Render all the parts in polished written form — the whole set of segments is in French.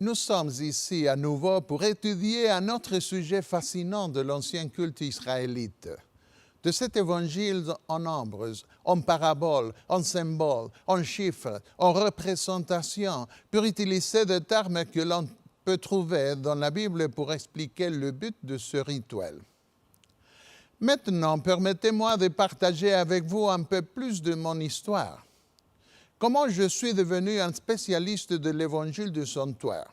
Nous sommes ici à nouveau pour étudier un autre sujet fascinant de l'ancien culte israélite. De cet évangile en nombres, en paraboles, en symboles, en chiffres, en représentations, pour utiliser des termes que l'on peut trouver dans la Bible pour expliquer le but de ce rituel. Maintenant, permettez-moi de partager avec vous un peu plus de mon histoire. Comment je suis devenu un spécialiste de l'évangile du sanctuaire.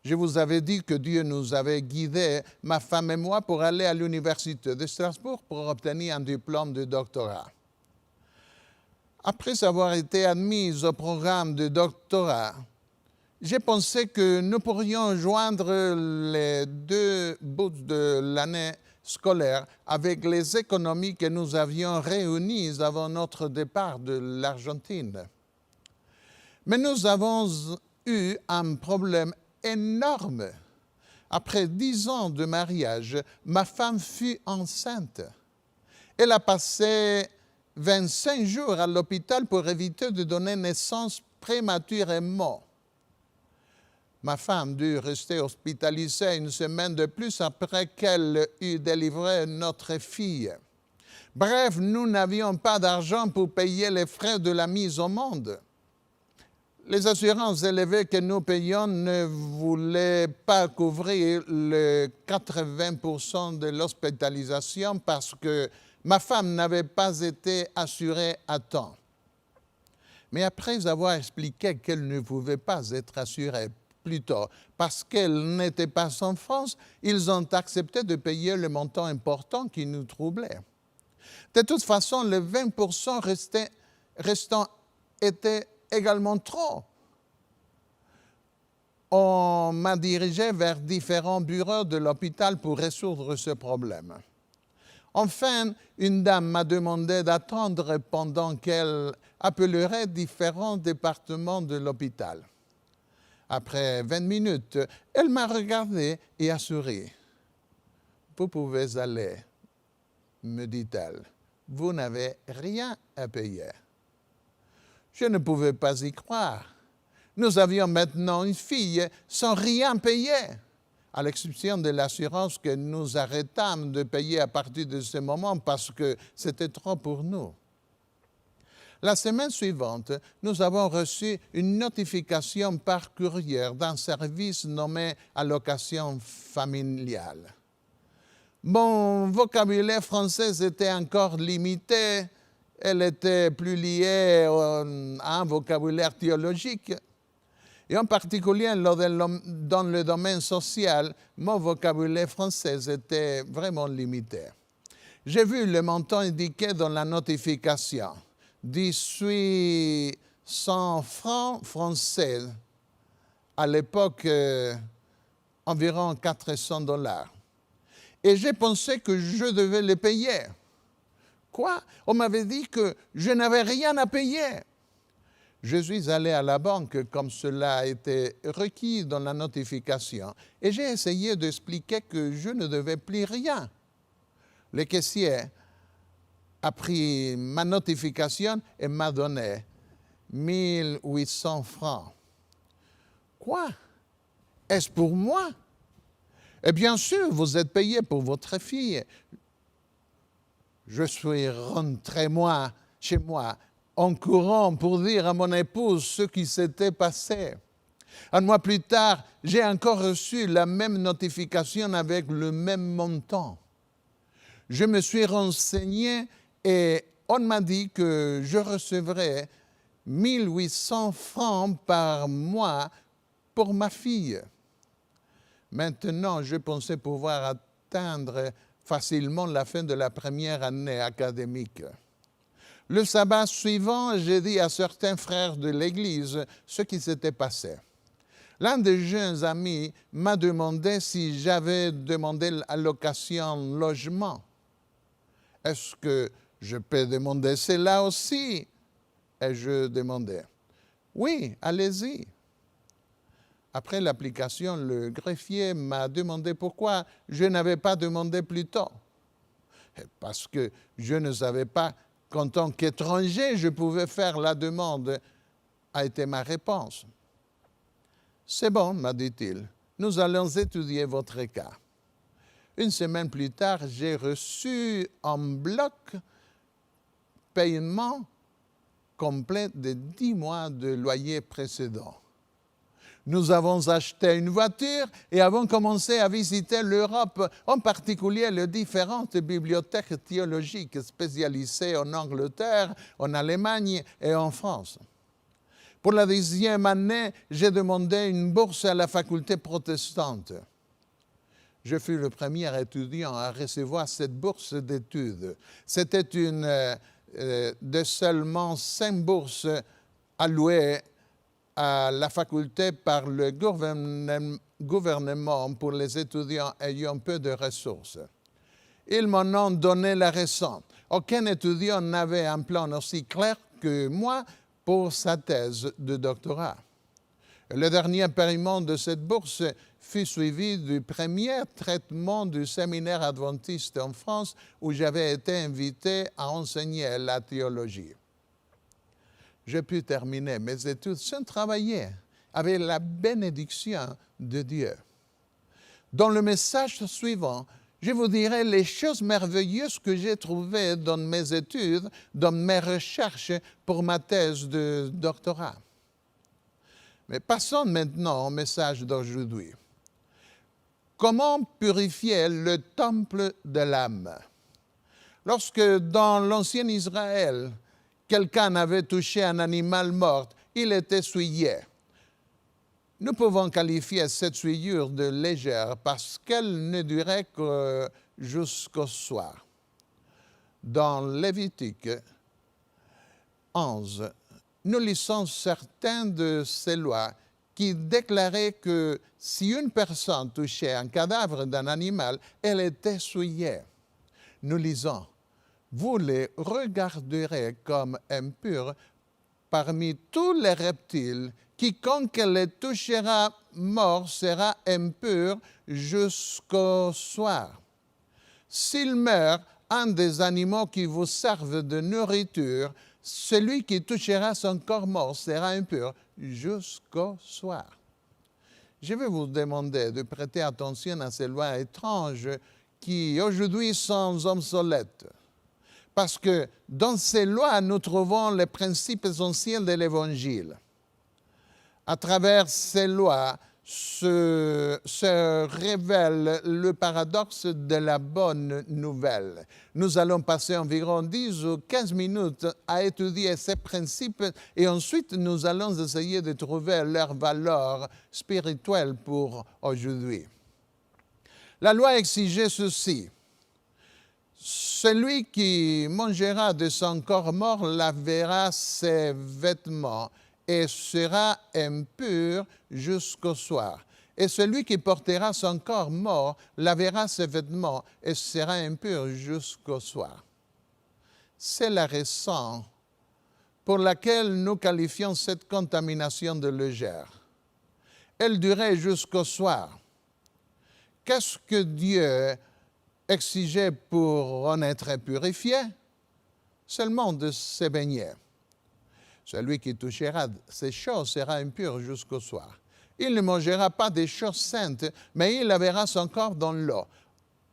Je vous avais dit que Dieu nous avait guidés, ma femme et moi, pour aller à l'université de Strasbourg pour obtenir un diplôme de doctorat. Après avoir été admise au programme de doctorat, j'ai pensé que nous pourrions joindre les deux bouts de l'année scolaire avec les économies que nous avions réunies avant notre départ de l'Argentine. Mais nous avons eu un problème énorme. Après 10 ans de mariage, ma femme fut enceinte. Elle a passé 25 jours à l'hôpital pour éviter de donner naissance prématurément. Ma femme dut rester hospitalisée une semaine de plus après qu'elle eut délivré notre fille. Bref, nous n'avions pas d'argent pour payer les frais de la mise au monde. Les assurances élevées que nous payions ne voulaient pas couvrir les 80% de l'hospitalisation parce que ma femme n'avait pas été assurée à temps. Mais après avoir expliqué qu'elle ne pouvait pas être assurée plus tôt parce qu'elle n'était pas en France, ils ont accepté de payer le montant important qui nous troublait. De toute façon, les 20% restants étaient également trop. On m'a dirigé vers différents bureaux de l'hôpital pour résoudre ce problème. Enfin, une dame m'a demandé d'attendre pendant qu'elle appellerait différents départements de l'hôpital. Après 20 minutes, elle m'a regardé et a souri. « Vous pouvez aller, » me dit-elle. « Vous n'avez rien à payer. » Je ne pouvais pas y croire. Nous avions maintenant une fille sans rien payer, à l'exception de l'assurance que nous arrêtâmes de payer à partir de ce moment parce que c'était trop pour nous. La semaine suivante, nous avons reçu une notification par courrier d'un service nommé allocation familiale. Mon vocabulaire français était encore limité. Elle était plus liée à un vocabulaire théologique. Et en particulier, dans le domaine social, mon vocabulaire français était vraiment limité. J'ai vu le montant indiqué dans la notification, 1800 francs français, à l'époque environ 400 $. Et j'ai pensé que je devais les payer. Quoi? On m'avait dit que je n'avais rien à payer. Je suis allé à la banque comme cela a été requis dans la notification et j'ai essayé d'expliquer que je ne devais plus rien. Le caissier a pris ma notification et m'a donné 1800 francs. Quoi? Est-ce pour moi? Et bien sûr, vous êtes payé pour votre fille. Je suis rentré chez moi en courant pour dire à mon épouse ce qui s'était passé. Un mois plus tard, j'ai encore reçu la même notification avec le même montant. Je me suis renseigné et on m'a dit que je recevrais 1800 francs par mois pour ma fille. Maintenant, je pensais pouvoir atteindre facilement la fin de la première année académique. Le sabbat suivant, j'ai dit à certains frères de l'Église ce qui s'était passé. L'un des jeunes amis m'a demandé si j'avais demandé l'allocation logement. Est-ce que je peux demander cela aussi? Et je demandais. Oui, allez-y. Après l'application, le greffier m'a demandé pourquoi je n'avais pas demandé plus tôt. Parce que je ne savais pas qu'en tant qu'étranger, je pouvais faire la demande, a été ma réponse. C'est bon, m'a dit-il, nous allons étudier votre cas. Une semaine plus tard, j'ai reçu en bloc paiement complet de 10 mois de loyer précédent. Nous avons acheté une voiture et avons commencé à visiter l'Europe, en particulier les différentes bibliothèques théologiques spécialisées en Angleterre, en Allemagne et en France. Pour la 10e année, j'ai demandé une bourse à la faculté protestante. Je fus le premier étudiant à recevoir cette bourse d'études. C'était une de seulement 5 bourses allouées à la faculté par le gouvernement pour les étudiants ayant peu de ressources. Ils m'en ont donné la raison. Aucun étudiant n'avait un plan aussi clair que moi pour sa thèse de doctorat. Le dernier paiement de cette bourse fut suivi du premier traitement du séminaire adventiste en France où j'avais été invité à enseigner la théologie. J'ai pu terminer mes études sans travailler, avec la bénédiction de Dieu. Dans le message suivant, je vous dirai les choses merveilleuses que j'ai trouvées dans mes études, dans mes recherches pour ma thèse de doctorat. Mais passons maintenant au message d'aujourd'hui. Comment purifier le temple de l'âme? Lorsque dans l'ancien Israël, quelqu'un avait touché un animal mort, il était souillé. Nous pouvons qualifier cette souillure de légère parce qu'elle ne durait que jusqu'au soir. Dans Lévitique 11, nous lisons certaines de ces lois qui déclaraient que si une personne touchait un cadavre d'un animal, elle était souillée. Nous lisons, « Vous les regarderez comme impurs parmi tous les reptiles. Quiconque les touchera mort sera impur jusqu'au soir. S'il meurt, un des animaux qui vous servent de nourriture, celui qui touchera son corps mort sera impur jusqu'au soir. » Je vais vous demander de prêter attention à ces lois étranges qui aujourd'hui sont obsolètes. Parce que dans ces lois, nous trouvons les principes essentiels de l'Évangile. À travers ces lois se révèle le paradoxe de la bonne nouvelle. Nous allons passer environ 10 ou 15 minutes à étudier ces principes et ensuite nous allons essayer de trouver leur valeur spirituelle pour aujourd'hui. La loi exigeait ceci. Celui qui mangera de son corps mort lavera ses vêtements et sera impur jusqu'au soir. Et celui qui portera son corps mort lavera ses vêtements et sera impur jusqu'au soir. C'est la raison pour laquelle nous qualifions cette contamination de légère. Elle durait jusqu'au soir. Qu'est-ce que Dieu exigeait pour en être purifié? Seulement de se baigner. Celui qui touchera ces choses sera impur jusqu'au soir. Il ne mangera pas des choses saintes, mais il lavera son corps dans l'eau.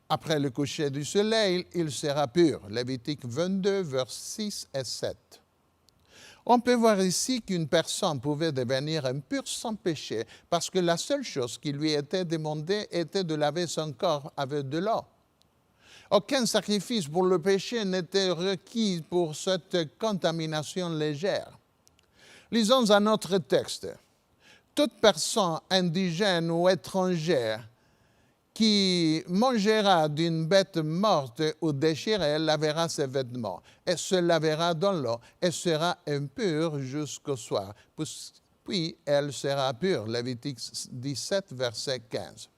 Après le coucher du soleil, il sera pur. Lévitique 22, versets 6 et 7. On peut voir ici qu'une personne pouvait devenir impure sans péché parce que la seule chose qui lui était demandée était de laver son corps avec de l'eau. Aucun sacrifice pour le péché n'était requis pour cette contamination légère. Lisons un autre texte. Toute personne indigène ou étrangère qui mangera d'une bête morte ou déchirée lavera ses vêtements et se lavera dans l'eau et sera impure jusqu'au soir. Puis elle sera pure. Lévitique 17, verset 15.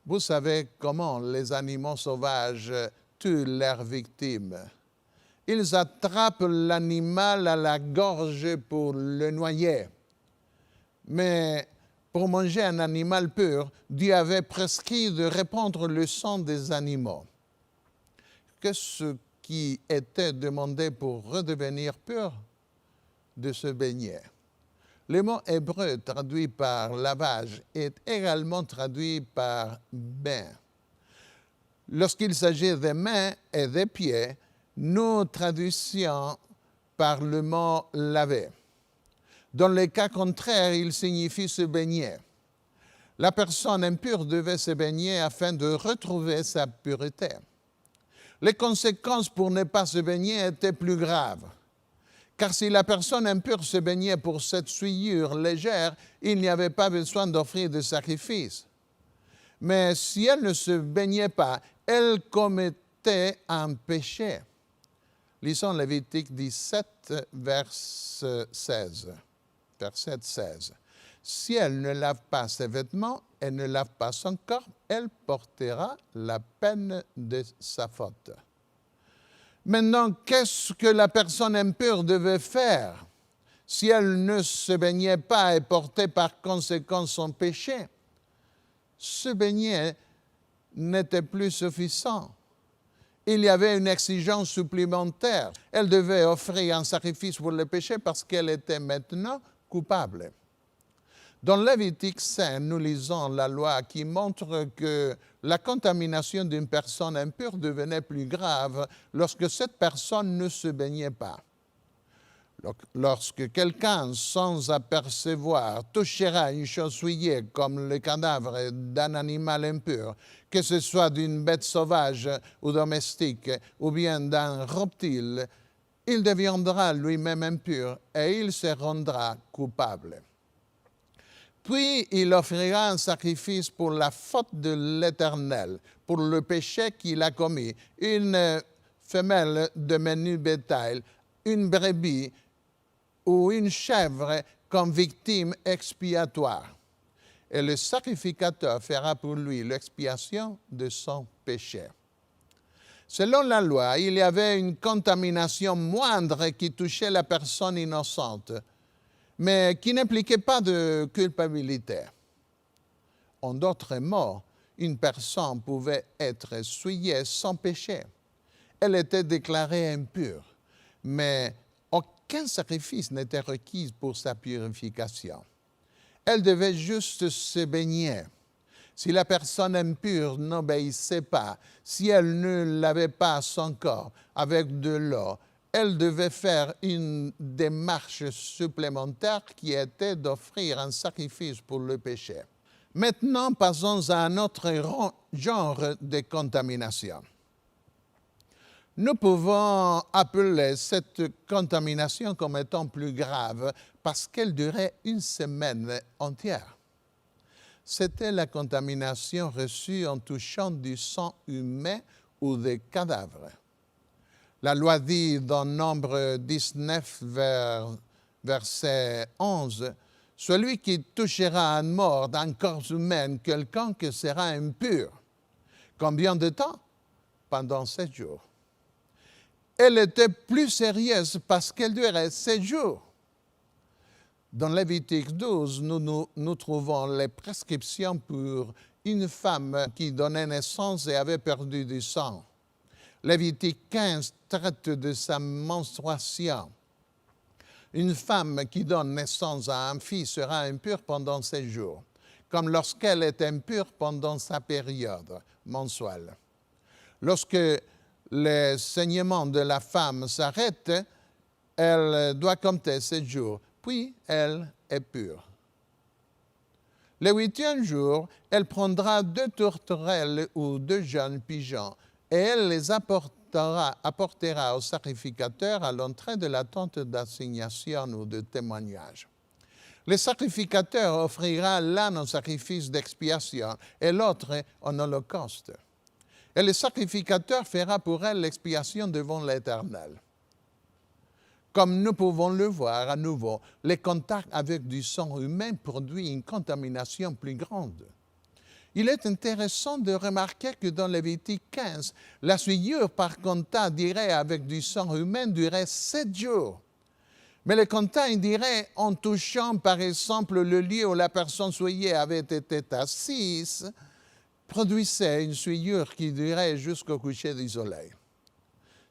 Vous savez comment les animaux sauvages tuent leurs victimes. Ils attrapent l'animal à la gorge pour le noyer. Mais pour manger un animal pur, Dieu avait prescrit de répandre le sang des animaux. Qu'est-ce qui était demandé pour redevenir pur? De se baigner. Le mot hébreu traduit par lavage est également traduit par bain. Lorsqu'il s'agit des mains et des pieds, nous traduisons par le mot laver. Dans le cas contraire, il signifie se baigner. La personne impure devait se baigner afin de retrouver sa pureté. Les conséquences pour ne pas se baigner étaient plus graves. Car si la personne impure se baignait pour cette souillure légère, il n'y avait pas besoin d'offrir de sacrifice. Mais si elle ne se baignait pas, elle commettait un péché. Lisons Lévitique 17, verset 16. Si elle ne lave pas ses vêtements et ne lave pas son corps, elle portera la peine de sa faute. Maintenant, qu'est-ce que la personne impure devait faire si elle ne se baignait pas et portait par conséquent son péché? Se baigner n'était plus suffisant. Il y avait une exigence supplémentaire. Elle devait offrir un sacrifice pour le péché parce qu'elle était maintenant coupable. Dans Lévitique 5, nous lisons la loi qui montre que la contamination d'une personne impure devenait plus grave lorsque cette personne ne se baignait pas. Lorsque quelqu'un, sans apercevoir, touchera une chose souillée comme le cadavre d'un animal impur, que ce soit d'une bête sauvage ou domestique, ou bien d'un reptile, il deviendra lui-même impur et il se rendra coupable. Puis il offrira un sacrifice pour la faute de l'Éternel, pour le péché qu'il a commis, une femelle de menu bétail, une brebis ou une chèvre comme victime expiatoire. Et le sacrificateur fera pour lui l'expiation de son péché. Selon la loi, il y avait une contamination moindre qui touchait la personne innocente, mais qui n'impliquait pas de culpabilité. En d'autres mots, une personne pouvait être souillée sans péché. Elle était déclarée impure, mais aucun sacrifice n'était requis pour sa purification. Elle devait juste se baigner. Si la personne impure n'obéissait pas, si elle ne lavait pas son corps avec de l'eau, elle devait faire une démarche supplémentaire qui était d'offrir un sacrifice pour le péché. Maintenant, passons à un autre genre de contamination. Nous pouvons appeler cette contamination comme étant plus grave parce qu'elle durait une semaine entière. C'était la contamination reçue en touchant du sang humain ou des cadavres. La loi dit dans Nombre 19, verset 11, « Celui qui touchera un mort d'un corps humain, quelconque sera impur. » Combien de temps? Pendant 7 jours. Elle était plus sérieuse parce qu'elle durait 7 jours. Dans Lévitique 12, nous trouvons les prescriptions pour une femme qui donnait naissance et avait perdu du sang. Lévitique 15 traite de sa menstruation. Une femme qui donne naissance à un fils sera impure pendant 7 jours, comme lorsqu'elle est impure pendant sa période mensuelle. Lorsque le saignement de la femme s'arrête, elle doit compter 7 jours, puis elle est pure. Le 8e jour, elle prendra 2 tourterelles ou 2 jeunes pigeons et elle les apportera au sacrificateur à l'entrée de la tente d'assignation ou de témoignage. Le sacrificateur offrira l'un en sacrifice d'expiation et l'autre en holocauste. Et le sacrificateur fera pour elle l'expiation devant l'Éternel. Comme nous pouvons le voir à nouveau, le contact avec du sang humain produit une contamination plus grande. Il est intéressant de remarquer que dans Lévitique 15, la souillure par contact direct avec du sang humain durait 7 jours. Mais le contact indirect en touchant par exemple le lieu où la personne souillée avait été assise, produisait une souillure qui durait jusqu'au coucher du soleil.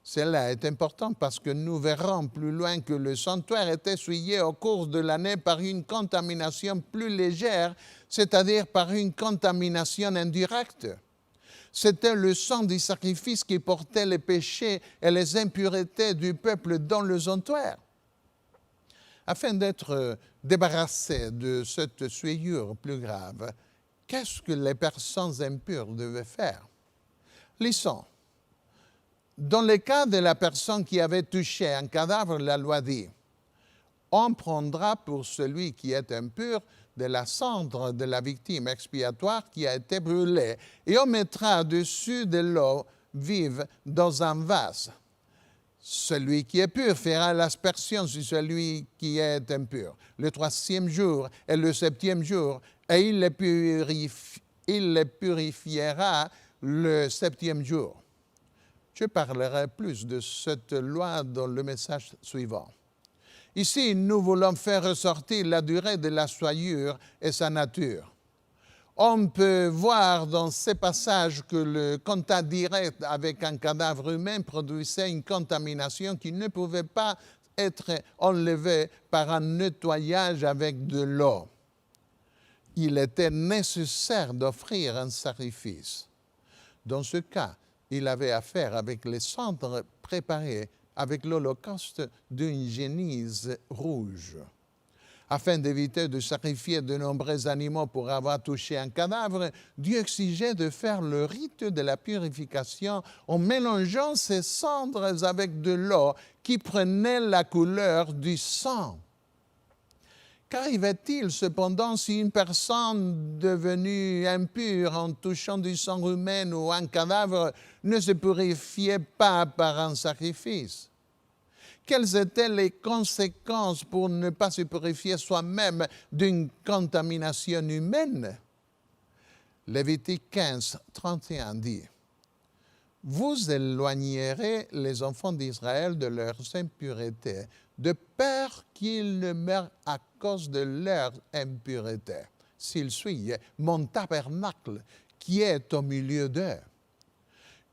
Cela est important parce que nous verrons plus loin que le sanctuaire était souillé au cours de l'année par une contamination plus légère, c'est-à-dire par une contamination indirecte. C'était le sang du sacrifice qui portait les péchés et les impuretés du peuple dans le sanctuaire. Afin d'être débarrassés de cette souillure plus grave, qu'est-ce que les personnes impures devaient faire? Lisons. Dans le cas de la personne qui avait touché un cadavre, la loi dit « On prendra pour celui qui est impur de la cendre de la victime expiatoire qui a été brûlée et on mettra dessus de l'eau vive dans un vase. Celui qui est pur fera l'aspersion sur celui qui est impur le 3e jour et le 7e jour, et il les purifiera le 7e jour. » Je parlerai plus de cette loi dans le message suivant. Ici, nous voulons faire ressortir la durée de la souillure et sa nature. On peut voir dans ces passages que le contact direct avec un cadavre humain produisait une contamination qui ne pouvait pas être enlevée par un nettoyage avec de l'eau. Il était nécessaire d'offrir un sacrifice. Dans ce cas, il avait affaire avec les cendres préparées avec l'holocauste d'une génisse rouge. Afin d'éviter de sacrifier de nombreux animaux pour avoir touché un cadavre, Dieu exigeait de faire le rite de la purification en mélangeant ces cendres avec de l'eau qui prenait la couleur du sang. Qu'arrivait-il cependant si une personne devenue impure en touchant du sang humain ou un cadavre ne se purifiait pas par un sacrifice? Quelles étaient les conséquences pour ne pas se purifier soi-même d'une contamination humaine? Lévitique 15, 31 dit « Vous éloignerez les enfants d'Israël de leurs impuretés, de peur qu'ils ne meurent à cause de leur impureté, s'ils suivent mon tabernacle qui est au milieu d'eux. »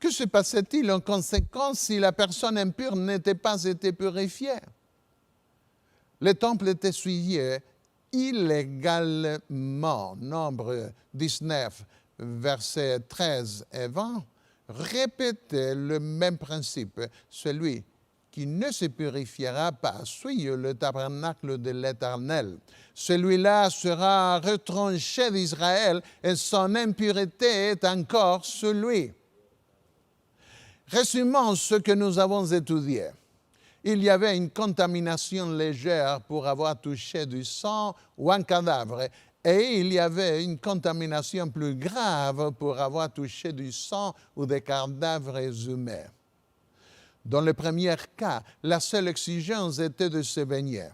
Que se passait-il en conséquence si la personne impure n'était pas été purifiée? Le temple était souillé illégalement. Nombre 19, versets 13 et 20, répétait le même principe. Celui qui ne se purifiera pas souille le tabernacle de l'Éternel. Celui-là sera retranché d'Israël et son impureté est encore sur lui. Résumons ce que nous avons étudié. Il y avait une contamination légère pour avoir touché du sang ou un cadavre, et il y avait une contamination plus grave pour avoir touché du sang ou des cadavres humains. Dans le premier cas, la seule exigence était de se baigner.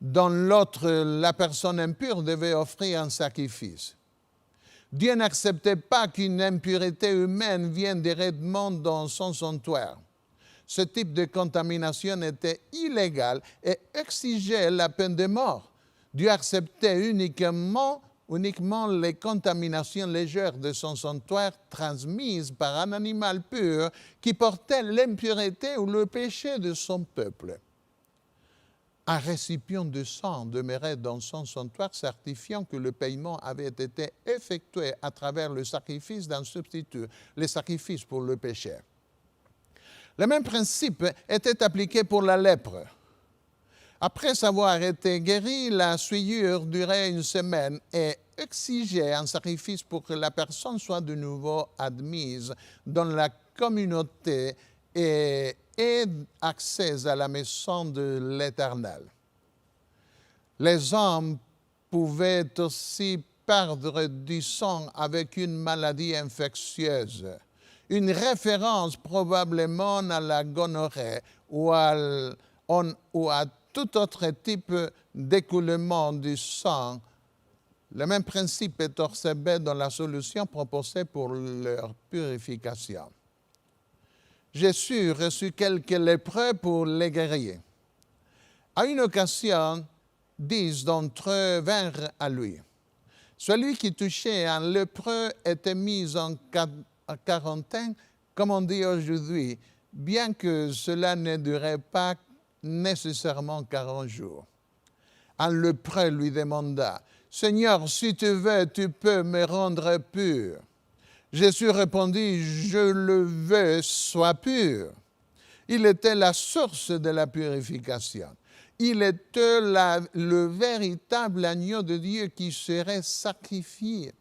Dans l'autre, la personne impure devait offrir un sacrifice. Dieu n'acceptait pas qu'une impureté humaine vienne directement dans son sanctuaire. Ce type de contamination était illégal et exigeait la peine de mort. Dieu acceptait uniquement les contaminations légères de son sanctuaire transmises par un animal pur qui portait l'impureté ou le péché de son peuple. Un récipient de sang demeurait dans son sanctuaire, certifiant que le paiement avait été effectué à travers le sacrifice d'un substitut, le sacrifice pour le péché. Le même principe était appliqué pour la lèpre. Après avoir été guéri, la souillure durait 1 semaine et exigeait un sacrifice pour que la personne soit de nouveau admise dans la communauté et ait accès à la maison de l'Éternel. Les hommes pouvaient aussi perdre du sang avec une maladie infectieuse, une référence probablement à la gonorrhée ou à tout autre type d'écoulement du sang. Le même principe est observé dans la solution proposée pour leur purification. Jésus reçut quelques lépreux pour les guérir. À une occasion, 10 d'entre eux vinrent à lui. Celui qui touchait un lépreux était mis en quarantaine, comme on dit aujourd'hui, bien que cela ne durait pas nécessairement 40 jours. Un lépreux lui demanda, « Seigneur, si tu veux, tu peux me rendre pur. » Jésus répondit, « Je le veux, sois pur. » Il était la source de la purification. Il était le véritable agneau de Dieu qui serait sacrifié.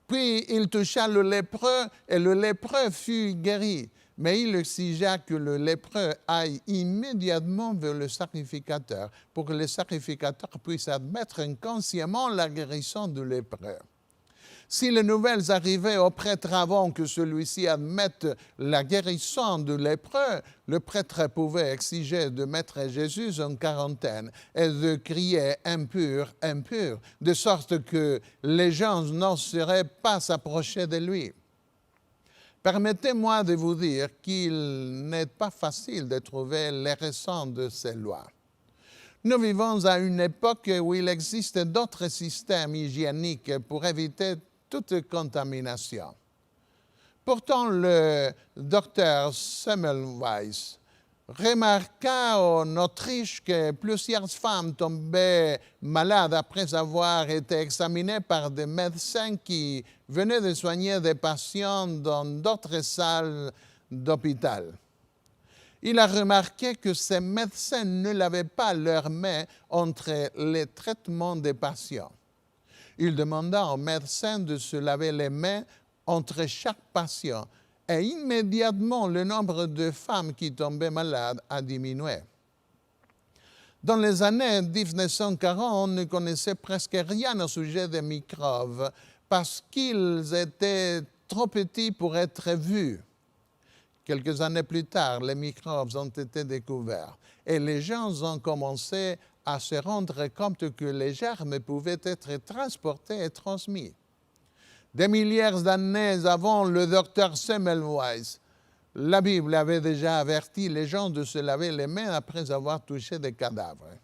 Puis il toucha le lépreux et le lépreux fut guéri. Mais il exigea que le lépreux aille immédiatement vers le sacrificateur pour que le sacrificateur puisse admettre inconsciemment la guérison du lépreux. Si les nouvelles arrivaient au prêtre avant que celui-ci admette la guérison du lépreux, le prêtre pouvait exiger de mettre Jésus en quarantaine et de crier « impur, impur », de sorte que les gens n'oseraient pas s'approcher de lui. Permettez-moi de vous dire qu'il n'est pas facile de trouver les raisons de ces lois. Nous vivons à une époque où il existe d'autres systèmes hygiéniques pour éviter toute contamination. Pourtant, le docteur Semmelweis remarqua en Autriche que plusieurs femmes tombaient malades après avoir été examinées par des médecins qui venaient de soigner des patients dans d'autres salles d'hôpital. Il a remarqué que ces médecins ne lavaient pas leurs mains entre les traitements des patients. Il demanda au médecin de se laver les mains entre chaque patient et immédiatement le nombre de femmes qui tombaient malades a diminué. Dans les années 1940, on ne connaissait presque rien au sujet des microbes parce qu'ils étaient trop petits pour être vus. Quelques années plus tard, les microbes ont été découverts et les gens ont commencé à se rendre compte que les germes pouvaient être transportés et transmis. Des milliers d'années avant le docteur Semmelweis, la Bible avait déjà averti les gens de se laver les mains après avoir touché des cadavres.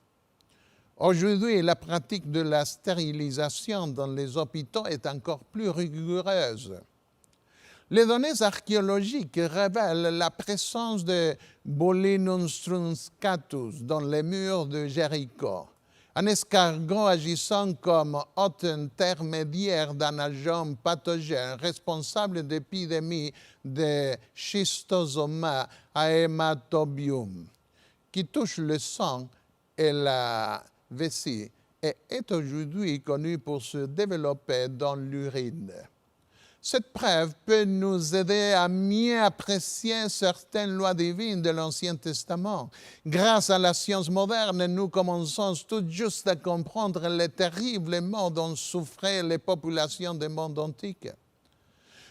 Aujourd'hui, la pratique de la stérilisation dans les hôpitaux est encore plus rigoureuse. Les données archéologiques révèlent la présence de Bolinum struncatus dans les murs de Jéricho, un escargot agissant comme hôte intermédiaire d'un agent pathogène responsable d'épidémies de schistosoma haematobium qui touche le sang et la vessie et est aujourd'hui connu pour se développer dans l'urine. Cette preuve peut nous aider à mieux apprécier certaines lois divines de l'Ancien Testament. Grâce à la science moderne, nous commençons tout juste à comprendre les terribles maux dont souffraient les populations du monde antique.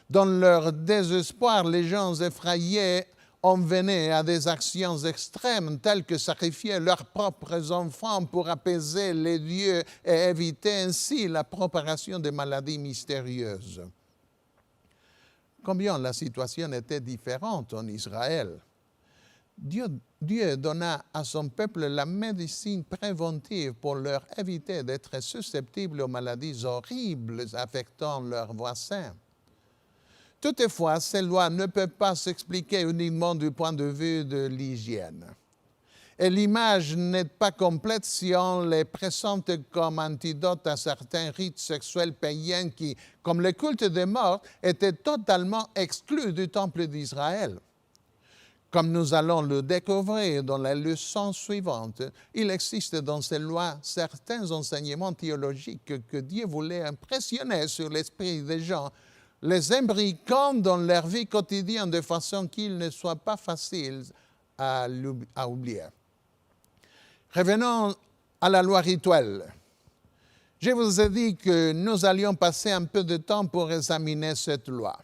Dans leur désespoir, les gens effrayés en venaient à des actions extrêmes telles que sacrifier leurs propres enfants pour apaiser les dieux et éviter ainsi la propagation des maladies mystérieuses. Combien la situation était différente en Israël. Dieu donna à son peuple la médecine préventive pour leur éviter d'être susceptibles aux maladies horribles affectant leurs voisins. Toutefois, ces lois ne peuvent pas s'expliquer uniquement du point de vue de l'hygiène. Et l'image n'est pas complète si on les présente comme antidote à certains rites sexuels païens qui, comme le culte des morts, étaient totalement exclus du temple d'Israël. Comme nous allons le découvrir dans la leçon suivante, il existe dans ces lois certains enseignements théologiques que Dieu voulait impressionner sur l'esprit des gens, les imbriquant dans leur vie quotidienne de façon qu'ils ne soient pas faciles à oublier. Revenons à la loi rituelle. Je vous ai dit que nous allions passer un peu de temps pour examiner cette loi.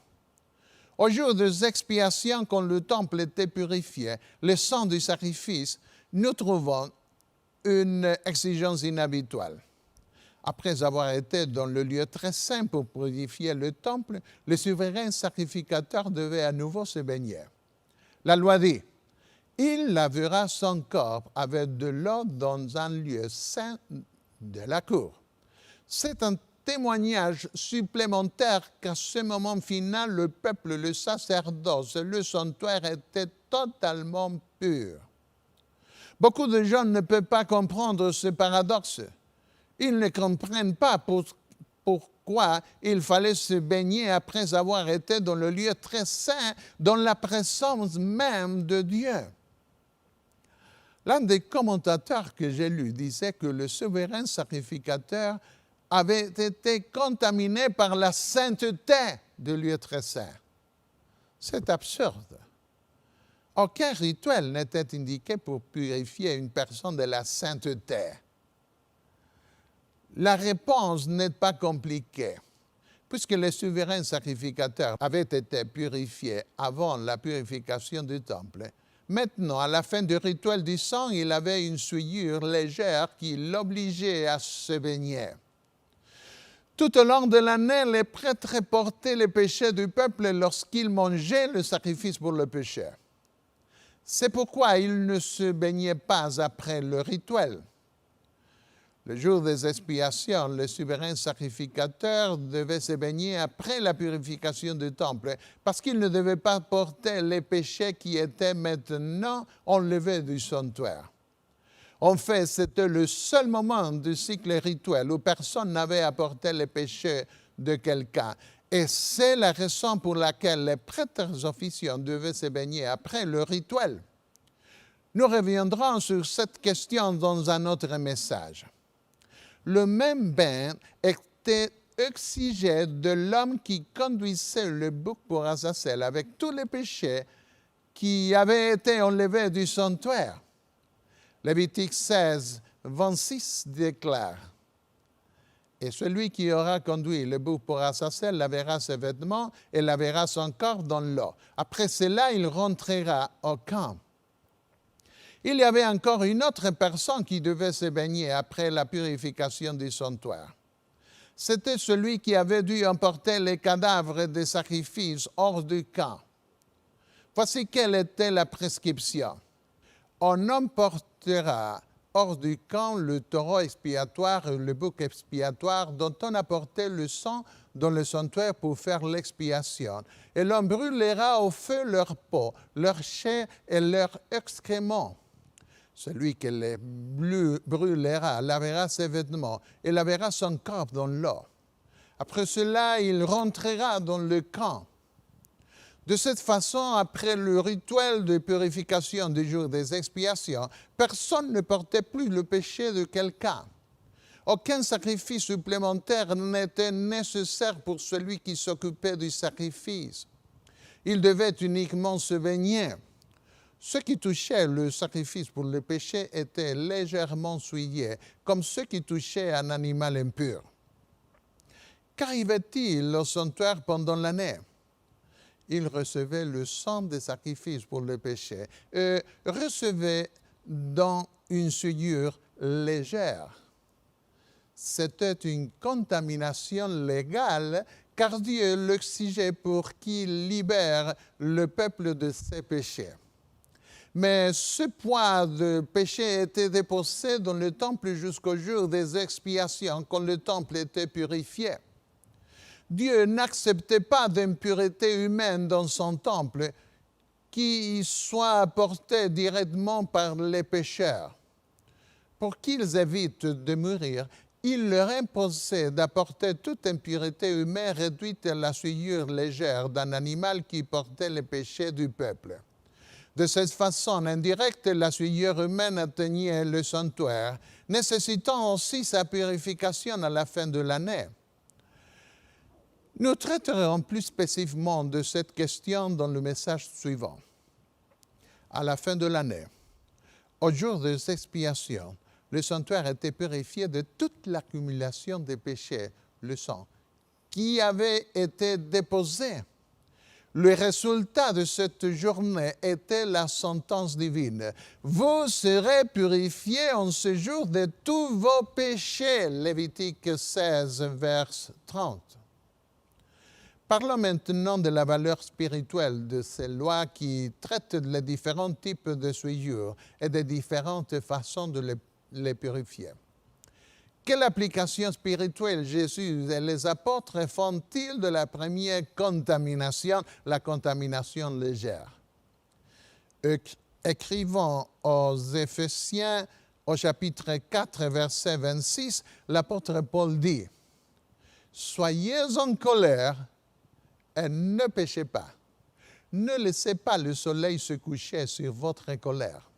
Au jour des expiations, quand le temple était purifié, le sang du sacrifice, nous trouvons une exigence inhabituelle. Après avoir été dans le lieu très saint pour purifier le temple, le souverain sacrificateur devait à nouveau se baigner. La loi dit: il lavera son corps avec de l'eau dans un lieu saint de la cour. C'est témoignage supplémentaire qu'à ce moment final, le peuple, le sacerdoce, le sanctuaire étaient totalement purs. Beaucoup de gens ne peuvent pas comprendre ce paradoxe. Ils ne comprennent pas pourquoi il fallait se baigner après avoir été dans le lieu très saint, dans la présence même de Dieu. L'un des commentateurs que j'ai lu disait que le souverain sacrificateur avait été contaminé par la sainteté du lieu très saint. C'est absurde. Aucun rituel n'était indiqué pour purifier une personne de la sainteté. La réponse n'est pas compliquée. Puisque le souverain sacrificateur avait été purifié avant la purification du temple, maintenant, à la fin du rituel du sang, il avait une souillure légère qui l'obligeait à se baigner. Tout au long de l'année, les prêtres portaient les péchés du peuple lorsqu'ils mangeaient le sacrifice pour le péché. C'est pourquoi ils ne se baignaient pas après le rituel. Le jour des expiations, le souverain sacrificateur devait se baigner après la purification du temple, parce qu'il ne devait pas porter les péchés qui étaient maintenant enlevés du sanctuaire. En fait, c'était le seul moment du cycle rituel où personne n'avait apporté les péchés de quelqu'un. Et c'est la raison pour laquelle les prêtres officiants devaient se baigner après le rituel. Nous reviendrons sur cette question dans un autre message. Le même bain était exigé de l'homme qui conduisait le bouc pour Azazel avec tous les péchés qui avaient été enlevés du sanctuaire. Lévitique 16, 26 déclare « Et celui qui aura conduit le bouc pour Azazel lavera ses vêtements et lavera son corps dans l'eau. Après cela, il rentrera au camp. » Il y avait encore une autre personne qui devait se baigner après la purification du sanctuaire. C'était celui qui avait dû emporter les cadavres des sacrifices hors du camp. Voici quelle était la prescription. On emportera hors du camp le taureau expiatoire et le bouc expiatoire dont on apportait le sang dans le sanctuaire pour faire l'expiation. Et l'on brûlera au feu leur peau, leur chair et leurs excréments. Celui qui les brûlera lavera ses vêtements et lavera son corps dans l'eau. Après cela, il rentrera dans le camp. De cette façon, après le rituel de purification du jour des expiations, personne ne portait plus le péché de quelqu'un. Aucun sacrifice supplémentaire n'était nécessaire pour celui qui s'occupait du sacrifice. Il devait uniquement se baigner. Ce qui touchait le sacrifice pour le péché était légèrement souillé, comme ce qui touchait un animal impur. Qu'arrivait-il au sanctuaire pendant l'année? Il recevait le sang des sacrifices pour le péché et recevait dans une souillure légère. C'était une contamination légale car Dieu l'exigeait pour qu'il libère le peuple de ses péchés. Mais ce poids de péché était déposé dans le temple jusqu'au jour des expiations, quand le temple était purifié. Dieu n'acceptait pas d'impureté humaine dans son temple qui soit apportée directement par les pécheurs. Pour qu'ils évitent de mourir, il leur imposait d'apporter toute impureté humaine réduite à la souillure légère d'un animal qui portait les péchés du peuple. De cette façon indirecte, la souillure humaine atteignait le sanctuaire, nécessitant aussi sa purification à la fin de l'année. Nous traiterons plus spécifiquement de cette question dans le message suivant. À la fin de l'année, au jour des expiations, le sanctuaire était purifié de toute l'accumulation des péchés, le sang, qui avait été déposé. Le résultat de cette journée était la sentence divine. Vous serez purifiés en ce jour de tous vos péchés. Lévitique 16, verset 30. Parlons maintenant de la valeur spirituelle de ces lois qui traitent les différents types de souillures et des différentes façons de les purifier. Quelle application spirituelle Jésus et les apôtres font-ils de la première contamination, la contamination légère? Écrivant aux Éphésiens au chapitre 4, verset 26, l'apôtre Paul dit « Soyez en colère et ne péchez pas. Ne laissez pas le soleil se coucher sur votre colère. »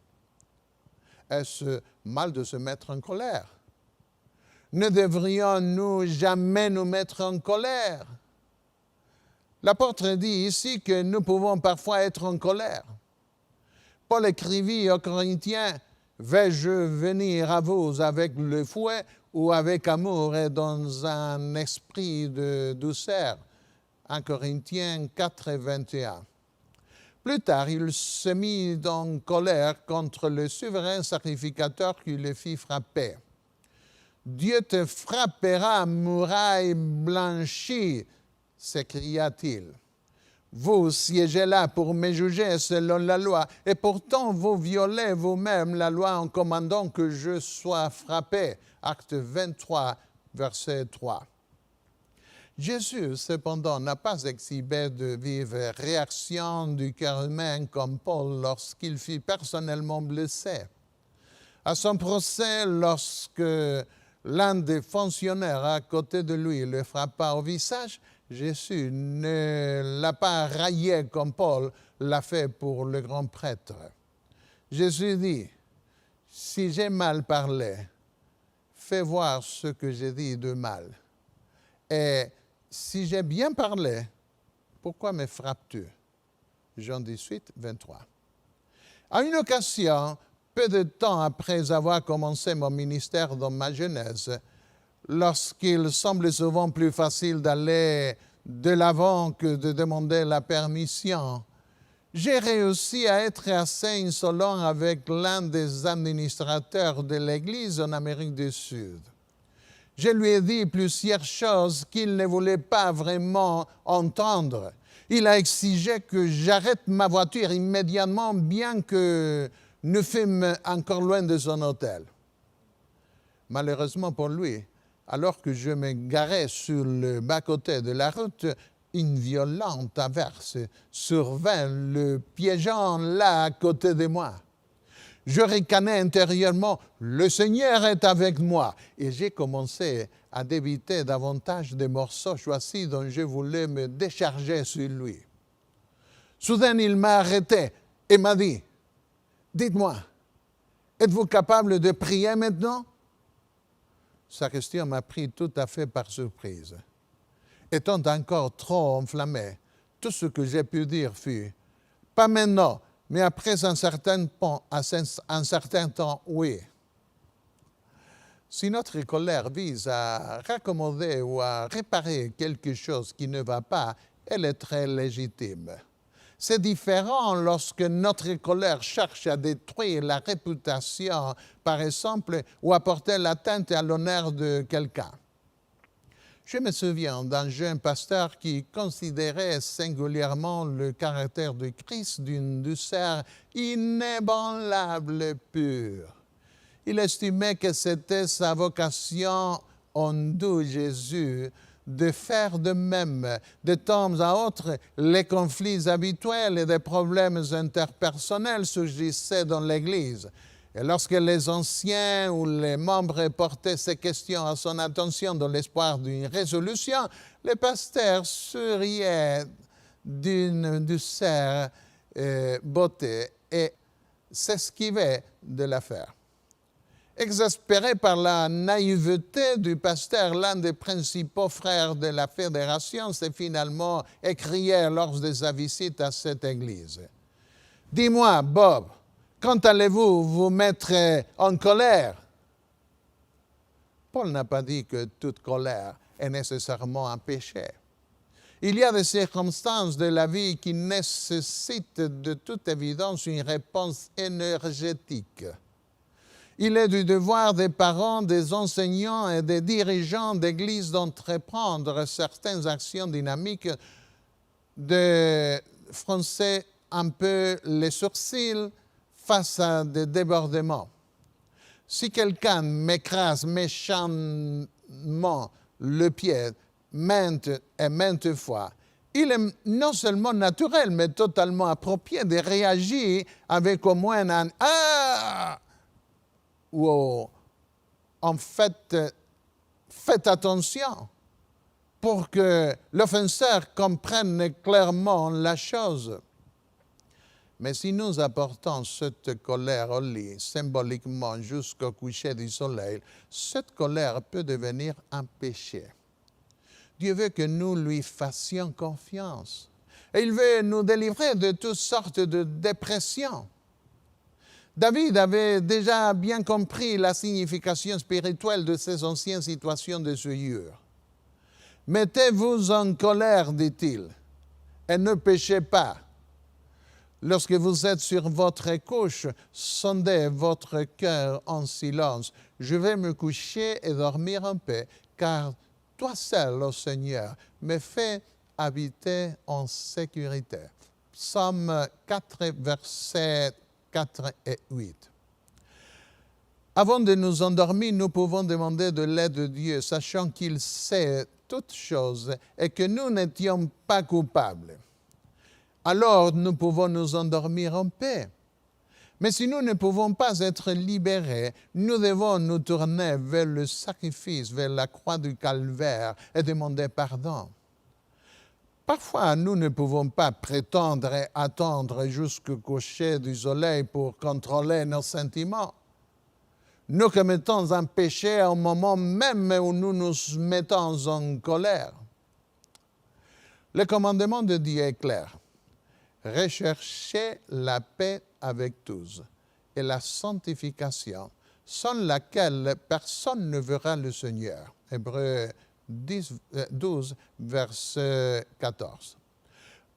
Est-ce mal de se mettre en colère? Ne devrions-nous jamais nous mettre en colère? L'apôtre dit ici que nous pouvons parfois être en colère. Paul écrivit aux Corinthiens, « Vais-je venir à vous avec le fouet ou avec amour et dans un esprit de douceur ?» 1 Corinthiens 4, 21. Plus tard, il se mit en colère contre le souverain sacrificateur qui le fit frapper. Dieu te frappera, muraille blanchie, s'écria-t-il. Vous siégez là pour me juger selon la loi, et pourtant vous violez vous-même la loi en commandant que je sois frappé. Acte 23, verset 3. Jésus, cependant, n'a pas exhibé de vive réaction du cœur humain comme Paul lorsqu'il fut personnellement blessé. À son procès, lorsque l'un des fonctionnaires à côté de lui le frappa au visage, Jésus ne l'a pas raillé comme Paul l'a fait pour le grand prêtre. Jésus dit, « Si j'ai mal parlé, fais voir ce que j'ai dit de mal. Et si j'ai bien parlé, pourquoi me frappes-tu » Jean 18, 23. À une occasion, peu de temps après avoir commencé mon ministère dans ma jeunesse, lorsqu'il semble souvent plus facile d'aller de l'avant que de demander la permission, j'ai réussi à être assez insolent avec l'un des administrateurs de l'Église en Amérique du Sud. Je lui ai dit plusieurs choses qu'il ne voulait pas vraiment entendre. Il a exigé que j'arrête ma voiture immédiatement, bien que nous fûmes encore loin de son hôtel. Malheureusement pour lui, alors que je me garais sur le bas-côté de la route, une violente averse survint, le piégeant là à côté de moi. Je ricanais intérieurement, « Le Seigneur est avec moi » et j'ai commencé à débiter davantage des morceaux choisis dont je voulais me décharger sur lui. Soudain, il m'a arrêté et m'a dit, « Dites-moi, êtes-vous capable de prier maintenant ?» Sa question m'a pris tout à fait par surprise. Étant encore trop enflammé, tout ce que j'ai pu dire fut « Pas maintenant, mais après un certain temps, oui. » Si notre colère vise à raccommoder ou à réparer quelque chose qui ne va pas, elle est très légitime. C'est différent lorsque notre colère cherche à détruire la réputation, par exemple, ou à porter l'atteinte à l'honneur de quelqu'un. Je me souviens d'un jeune pasteur qui considérait singulièrement le caractère de Christ d'une douceur inébranlable pure. Il estimait que c'était sa vocation en d'où Jésus de faire de même. De temps à autre, les conflits habituels et des problèmes interpersonnels surgissaient dans l'Église. Et lorsque les anciens ou les membres portaient ces questions à son attention dans l'espoir d'une résolution, le pasteur souriait d'une douceur beauté et s'esquivait de l'affaire. Exaspéré par la naïveté du pasteur, l'un des principaux frères de la fédération s'est finalement écrié lors de sa visite à cette église. « Dis-moi, Bob, quand allez-vous vous mettre en colère ?» Paul n'a pas dit que toute colère est nécessairement un péché. Il y a des circonstances de la vie qui nécessitent de toute évidence une réponse énergétique. Il est du devoir des parents, des enseignants et des dirigeants d'église d'entreprendre certaines actions dynamiques, de froncer un peu les sourcils face à des débordements. Si quelqu'un m'écrase méchamment le pied maintes et maintes fois, il est non seulement naturel, mais totalement approprié de réagir avec au moins un « Ah !» ou en fait, faites attention pour que l'offenseur comprenne clairement la chose. Mais si nous apportons cette colère au lit, symboliquement jusqu'au coucher du soleil, cette colère peut devenir un péché. Dieu veut que nous lui fassions confiance. Et il veut nous délivrer de toutes sortes de dépressions. David avait déjà bien compris la signification spirituelle de ces anciennes situations de souillure. « Mettez-vous en colère, dit-il, et ne péchez pas. Lorsque vous êtes sur votre couche, sondez votre cœur en silence. Je vais me coucher et dormir en paix, car toi seul, ô Seigneur, me fais habiter en sécurité. » Psaume 4, versets 4 et 8. Avant de nous endormir, nous pouvons demander de l'aide de Dieu, sachant qu'il sait toutes choses et que nous n'étions pas coupables. Alors nous pouvons nous endormir en paix. Mais si nous ne pouvons pas être libérés, nous devons nous tourner vers le sacrifice, vers la croix du calvaire et demander pardon. Parfois, nous ne pouvons pas prétendre et attendre jusqu'au coucher du soleil pour contrôler nos sentiments. Nous commettons un péché au moment même où nous nous mettons en colère. Le commandement de Dieu est clair. Recherchez la paix avec tous et la sanctification, sans laquelle personne ne verra le Seigneur. Hébreux 12, verset 14.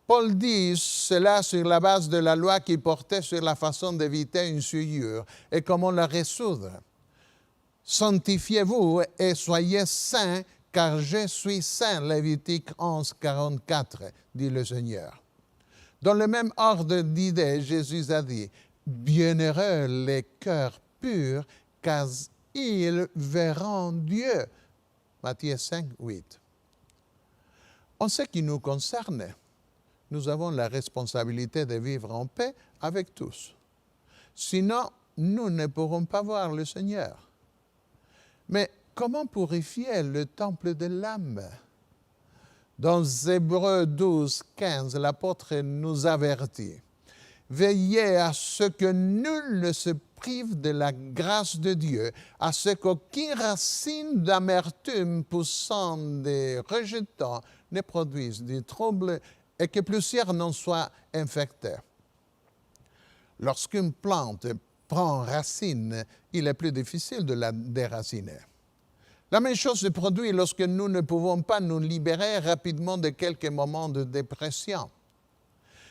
Paul dit cela sur la base de la loi qui portait sur la façon d'éviter une souillure et comment la résoudre. « Sanctifiez-vous et soyez saints, car je suis saint » Lévitique 11, 44, dit le Seigneur. Dans le même ordre d'idées, Jésus a dit « Bienheureux les cœurs purs, car ils verront Dieu » Matthieu 5, 8. En ce qui nous concerne, nous avons la responsabilité de vivre en paix avec tous. Sinon, nous ne pourrons pas voir le Seigneur. Mais comment purifier le temple de l'âme? Dans Hébreux 12, 15, l'apôtre nous avertit. « Veillez à ce que nul ne se prive de la grâce de Dieu, à ce qu'aucune racine d'amertume poussant des rejetants ne produise des troubles et que plusieurs n'en soient infectés. » Lorsqu'une plante prend racine, il est plus difficile de la déraciner. La même chose se produit lorsque nous ne pouvons pas nous libérer rapidement de quelques moments de dépression.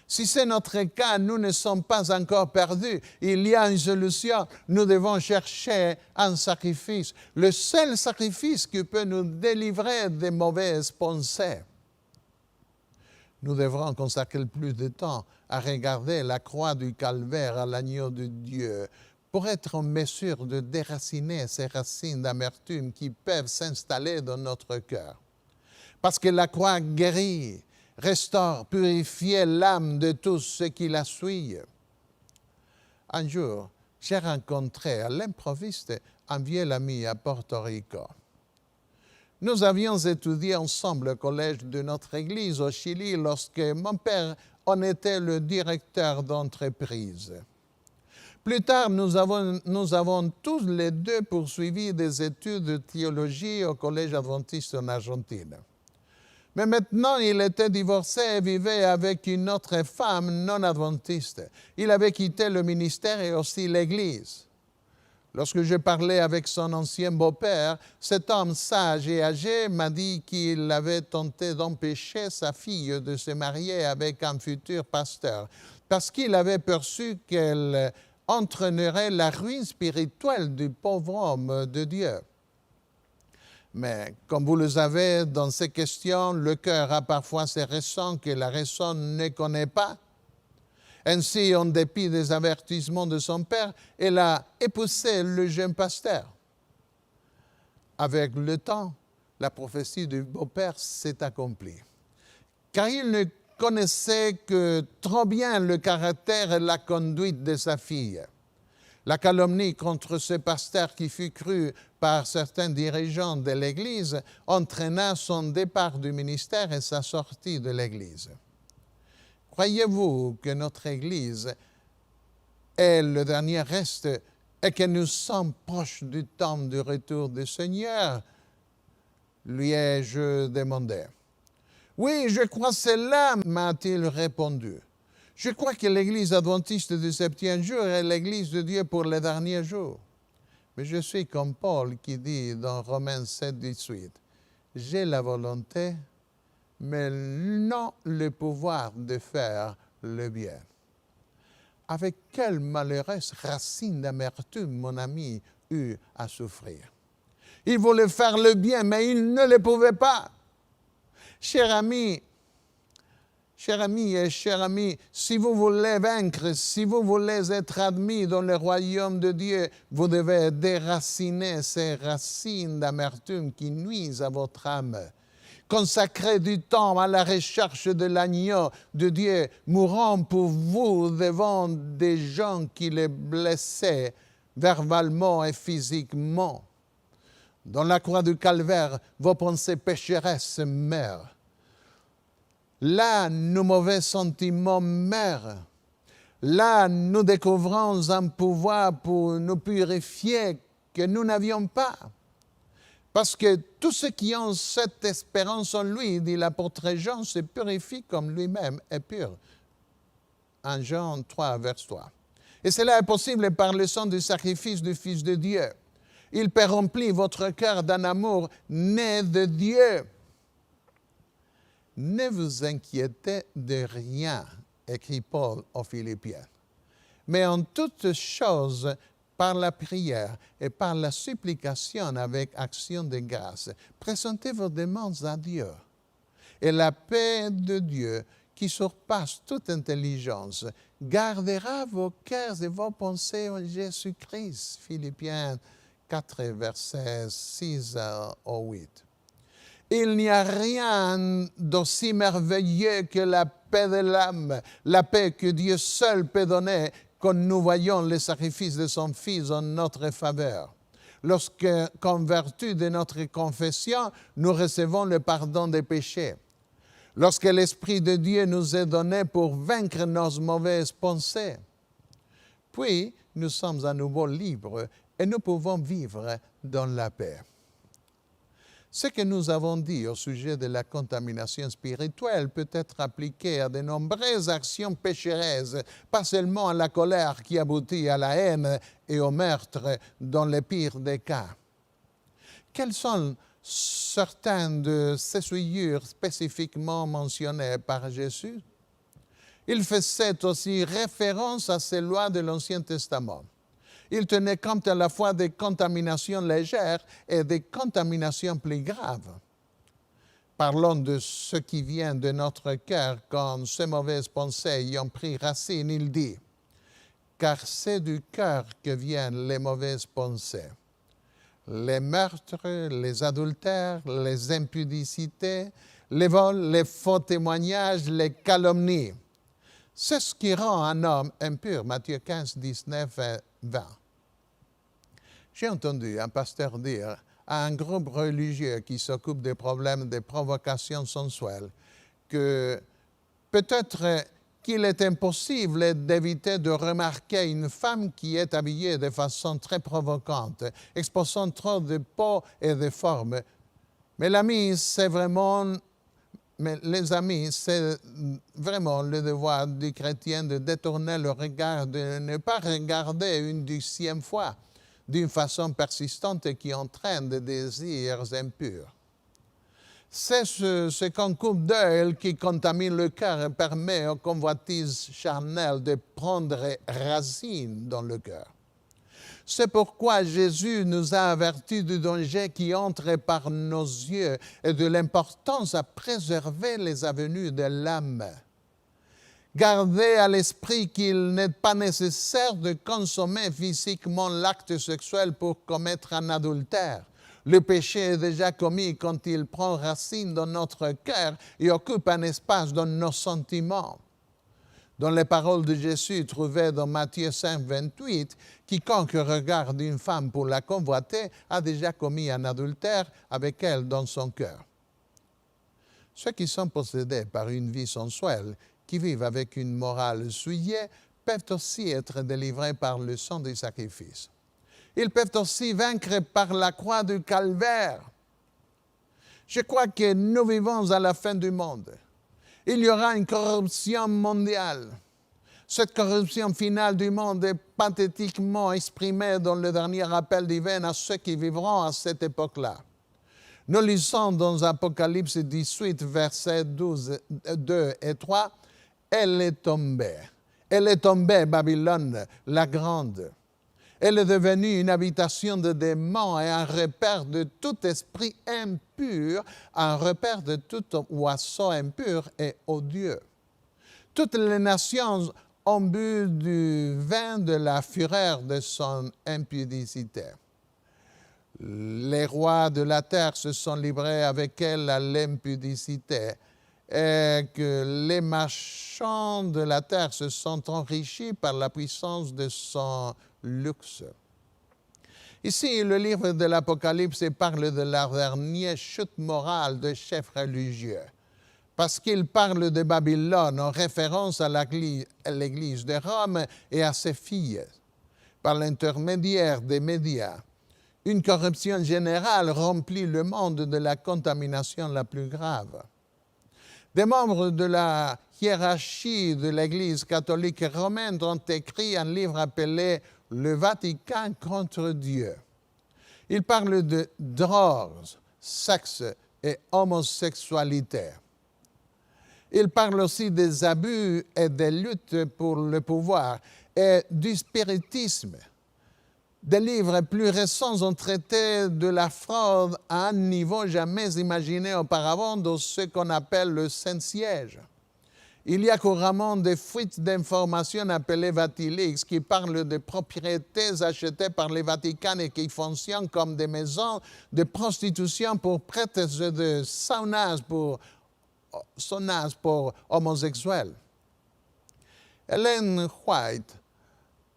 Si c'est notre cas, nous ne sommes pas encore perdus. Il y a une solution. Nous devons chercher un sacrifice. Le seul sacrifice qui peut nous délivrer des mauvaises pensées. Nous devrons consacrer plus de temps à regarder la croix du calvaire à l'agneau de Dieu pour être en mesure de déraciner ces racines d'amertume qui peuvent s'installer dans notre cœur. Parce que la croix guérit, restaure, purifie l'âme de tous ceux qui la suivent. Un jour, j'ai rencontré à l'improviste un vieil ami à Porto Rico. Nous avions étudié ensemble au collège de notre église au Chili lorsque mon père en était le directeur d'entreprise. Plus tard, nous avons tous les deux poursuivi des études de théologie au collège adventiste en Argentine. Mais maintenant, il était divorcé et vivait avec une autre femme non adventiste. Il avait quitté le ministère et aussi l'Église. Lorsque je parlais avec son ancien beau-père, cet homme sage et âgé m'a dit qu'il avait tenté d'empêcher sa fille de se marier avec un futur pasteur parce qu'il avait perçu qu'elle entraînerait la ruine spirituelle du pauvre homme de Dieu. Mais comme vous le savez, dans ces questions, le cœur a parfois ses raisons que la raison ne connaît pas. Ainsi, en dépit des avertissements de son père, elle a épousé le jeune pasteur. Avec le temps, la prophétie du beau-père s'est accomplie. Car il ne connaissait que trop bien le caractère et la conduite de sa fille. La calomnie contre ce pasteur qui fut cru par certains dirigeants de l'Église entraîna son départ du ministère et sa sortie de l'Église. Croyez-vous que notre Église est le dernier reste et que nous sommes proches du temps du retour du Seigneur? Lui ai-je demandé. Oui, je crois cela, m'a-t-il répondu. Je crois que l'Église adventiste du septième jour est l'Église de Dieu pour les derniers jours. Mais je suis comme Paul qui dit dans Romains 7, 18, « J'ai la volonté, mais non le pouvoir de faire le bien. » Avec quelle malheureuse racine d'amertume mon ami eut à souffrir. Il voulait faire le bien, mais il ne le pouvait pas. Cher ami et chers amis, si vous voulez vaincre, si vous voulez être admis dans le royaume de Dieu, vous devez déraciner ces racines d'amertume qui nuisent à votre âme. Consacrez du temps à la recherche de l'agneau de Dieu, mourant pour vous devant des gens qui les blessaient verbalement et physiquement. Dans la croix du calvaire, vos pensées pécheresses meurent. Là, nos mauvais sentiments meurent. Là, nous découvrons un pouvoir pour nous purifier que nous n'avions pas. Parce que tous ceux qui ont cette espérance en lui, dit l'apôtre Jean, se purifient comme lui-même est pur. 1 Jean 3, verset 3. Et cela est possible par le sang du sacrifice du Fils de Dieu. Il peut remplir votre cœur d'un amour né de Dieu. Ne vous inquiétez de rien, écrit Paul aux Philippiens, mais en toutes choses, par la prière et par la supplication avec action de grâce, présentez vos demandes à Dieu. Et la paix de Dieu, qui surpasse toute intelligence, gardera vos cœurs et vos pensées en Jésus-Christ. Philippiens 4, versets 6 au 8. Il n'y a rien d'aussi merveilleux que la paix de l'âme, la paix que Dieu seul peut donner quand nous voyons le sacrifice de son Fils en notre faveur. Lorsque, qu'en vertu de notre confession, nous recevons le pardon des péchés. Lorsque l'Esprit de Dieu nous est donné pour vaincre nos mauvaises pensées. Puis, nous sommes à nouveau libres et nous pouvons vivre dans la paix. Ce que nous avons dit au sujet de la contamination spirituelle peut être appliqué à de nombreuses actions pécheresses, pas seulement à la colère qui aboutit à la haine et au meurtre dans le pire des cas. Quelles sont certaines de ces souillures spécifiquement mentionnées par Jésus? Il faisait aussi référence à ces lois de l'Ancien Testament. Il tenait compte à la fois des contaminations légères et des contaminations plus graves. Parlons de ce qui vient de notre cœur quand ces mauvaises pensées y ont pris racine. Il dit, « Car c'est du cœur que viennent les mauvaises pensées. Les meurtres, les adultères, les impudicités, les vols, les faux témoignages, les calomnies. C'est ce qui rend un homme impur. » Matthieu 15, 19 et 20. J'ai entendu un pasteur dire à un groupe religieux qui s'occupe des problèmes de provocation sensuelle que peut-être qu'il est impossible d'éviter de remarquer une femme qui est habillée de façon très provocante, exposant trop de peau et de formes. Mais les amis, c'est vraiment le devoir du chrétien de détourner le regard, de ne pas regarder une 10e fois d'une façon persistante qui entraîne des désirs impurs. C'est ce qu'on coupe d'œil qui contamine le cœur et permet aux convoitises charnelles de prendre racine dans le cœur. C'est pourquoi Jésus nous a avertis du danger qui entre par nos yeux et de l'importance à préserver les avenues de l'âme. Gardez à l'esprit qu'il n'est pas nécessaire de consommer physiquement l'acte sexuel pour commettre un adultère. Le péché est déjà commis quand il prend racine dans notre cœur et occupe un espace dans nos sentiments. Dans les paroles de Jésus trouvées dans Matthieu 5, 28, quiconque regarde une femme pour la convoiter a déjà commis un adultère avec elle dans son cœur. Ceux qui sont possédés par une vie sensuelle, qui vivent avec une morale souillée, peuvent aussi être délivrés par le sang du sacrifice. Ils peuvent aussi vaincre par la croix du calvaire. Je crois que nous vivons à la fin du monde. Il y aura une corruption mondiale. Cette corruption finale du monde est pathétiquement exprimée dans le dernier appel divin à ceux qui vivront à cette époque-là. Nous lisons dans Apocalypse 18, versets 2 et 3, « Elle est tombée, Babylone, la grande. Elle est devenue une habitation de démons et un repère de tout esprit impur, un repère de tout oiseau impur et odieux. Toutes les nations ont bu du vin de la fureur de son impudicité. Les rois de la terre se sont livrés avec elle à l'impudicité, et que les marchands de la terre se sont enrichis par la puissance de son luxe. » Ici, le livre de l'Apocalypse parle de la dernière chute morale des chefs religieux, parce qu'il parle de Babylone en référence à l'Église de Rome et à ses filles, par l'intermédiaire des médias. Une corruption générale remplit le monde de la contamination la plus grave. Des membres de la hiérarchie de l'Église catholique romaine ont écrit un livre appelé « Le Vatican contre Dieu ». Il parle de drogues, sexe et homosexualité. Il parle aussi des abus et des luttes pour le pouvoir et du spiritisme. Des livres plus récents ont traité de la fraude à un niveau jamais imaginé auparavant dans ce qu'on appelle le Saint-Siège. Il y a couramment des fuites d'informations appelées Vatilix qui parlent de propriétés achetées par les Vatican et qui fonctionnent comme des maisons de prostitution pour prêtres de saunas pour homosexuels. Ellen White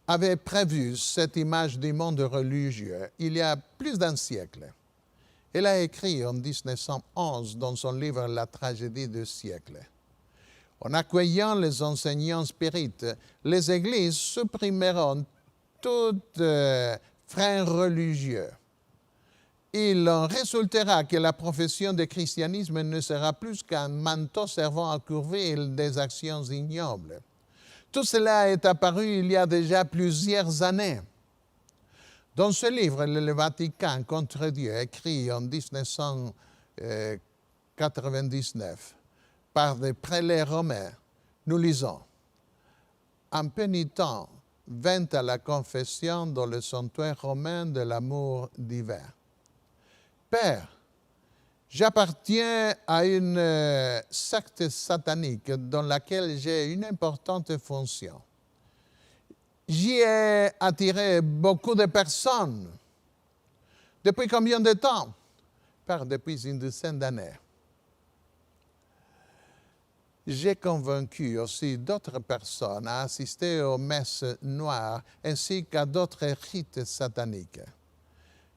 avait prévu cette image du monde religieux il y a plus d'un siècle. Elle a écrit en 1911 dans son livre « La tragédie du siècle ». En accueillant les enseignants spirites, les églises supprimeront tout frein religieux. Il en résultera que la profession de christianisme ne sera plus qu'un manteau servant à couvrir des actions ignobles. Tout cela est apparu il y a déjà plusieurs années. Dans ce livre, Le Vatican contre Dieu, écrit en 1999 par des prélats romains, nous lisons « Un pénitent vint à la confession dans le sanctuaire romain de l'amour divin. Père, j'appartiens à une secte satanique dans laquelle j'ai une importante fonction. J'y ai attiré beaucoup de personnes. Depuis combien de temps? Père, depuis une douzaine d'années. J'ai convaincu aussi d'autres personnes à assister aux messes noires ainsi qu'à d'autres rites sataniques.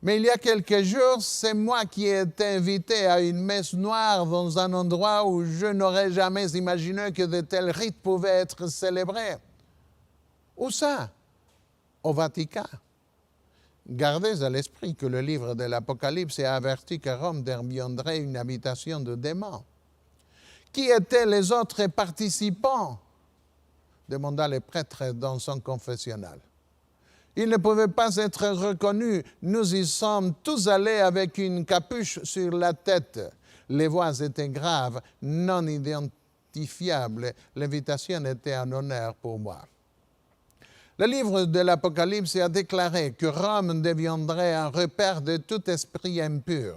Mais il y a quelques jours, c'est moi qui ai été invité à une messe noire dans un endroit où je n'aurais jamais imaginé que de tels rites pouvaient être célébrés. Où ça? Au Vatican. Gardez à l'esprit que le livre de l'Apocalypse a averti que Rome deviendrait une habitation de démons. Qui étaient les autres participants? Demanda le prêtre dans son confessionnal. Ils ne pouvaient pas être reconnus. Nous y sommes tous allés avec une capuche sur la tête. Les voix étaient graves, non identifiables. L'invitation était un honneur pour moi. Le livre de l'Apocalypse a déclaré que Rome deviendrait un repère de tout esprit impur.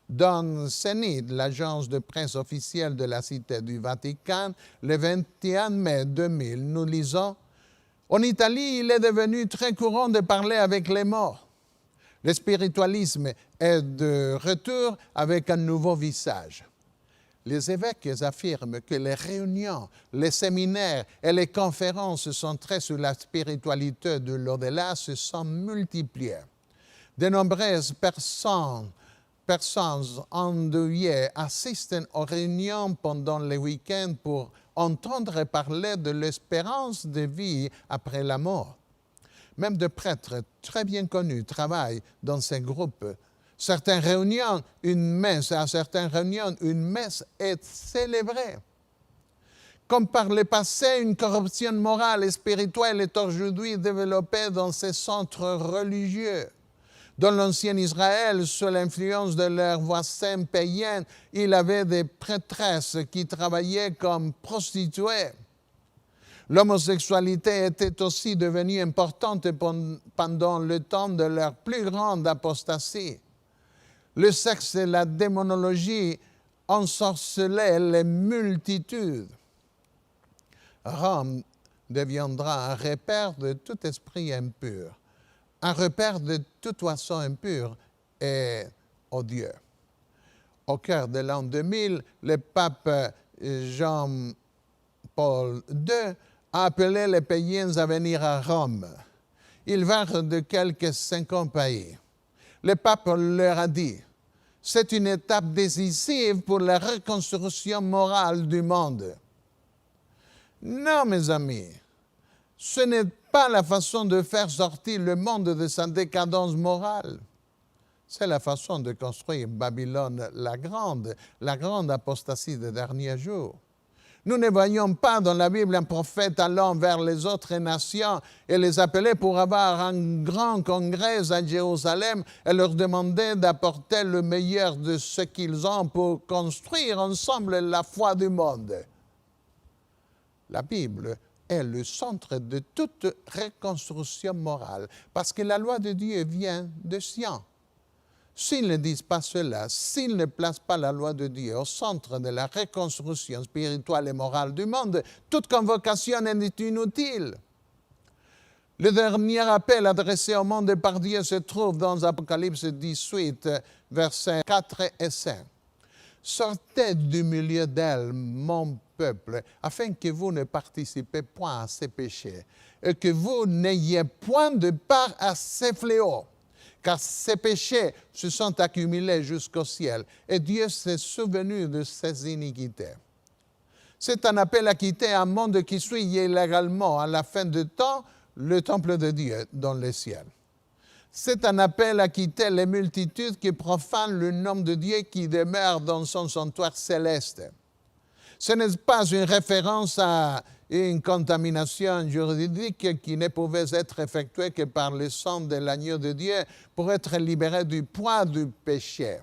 Dans CENIT, l'agence de presse officielle de la Cité du Vatican, le 21 mai 2000, nous lisons « En Italie, il est devenu très courant de parler avec les morts. Le spiritualisme est de retour avec un nouveau visage. Les évêques affirment que les réunions, les séminaires et les conférences centrées sur la spiritualité de l'au-delà se sont multipliées. De nombreuses personnes endeuillées assistent aux réunions pendant les week-ends pour entendre parler de l'espérance de vie après la mort. Même des prêtres très bien connus travaillent dans ces groupes. À certaines réunions, une messe est célébrée. Comme par le passé, une corruption morale et spirituelle est aujourd'hui développée dans ces centres religieux. Dans l'ancien Israël, sous l'influence de leurs voisins païens, il y avait des prêtresses qui travaillaient comme prostituées. L'homosexualité était aussi devenue importante pendant le temps de leur plus grande apostasie. Le sexe et la démonologie ensorcelaient les multitudes. Rome deviendra un repère de tout esprit impur, un repère de tout oiseau impur et odieux. Au cœur de l'an 2000, le pape Jean-Paul II a appelé les païens à venir à Rome. Ils vinrent de quelques 50 pays. Le pape leur a dit « C'est une étape décisive pour la reconstruction morale du monde. » Non, mes amis, ce n'est pas la façon de faire sortir le monde de sa décadence morale. C'est la façon de construire Babylone la grande apostasie des derniers jours. Nous ne voyons pas dans la Bible un prophète allant vers les autres nations et les appeler pour avoir un grand congrès à Jérusalem et leur demander d'apporter le meilleur de ce qu'ils ont pour construire ensemble la foi du monde. La Bible est le centre de toute reconstruction morale parce que la loi de Dieu vient de Sion. S'ils ne disent pas cela, s'ils ne placent pas la loi de Dieu au centre de la reconstruction spirituelle et morale du monde, toute convocation est inutile. Le dernier appel adressé au monde par Dieu se trouve dans Apocalypse 18, versets 4 et 5. « Sortez du milieu d'elle, mon peuple, afin que vous ne participez point à ses péchés, et que vous n'ayez point de part à ses fléaux. Car ces péchés se sont accumulés jusqu'au ciel, et Dieu s'est souvenu de ses iniquités. » C'est un appel à quitter un monde qui suit illégalement à la fin du temps le temple de Dieu dans le ciel. C'est un appel à quitter les multitudes qui profanent le nom de Dieu qui demeure dans son sanctuaire céleste. Ce n'est pas une référence à une contamination juridique qui ne pouvait être effectuée que par le sang de l'agneau de Dieu pour être libéré du poids du péché.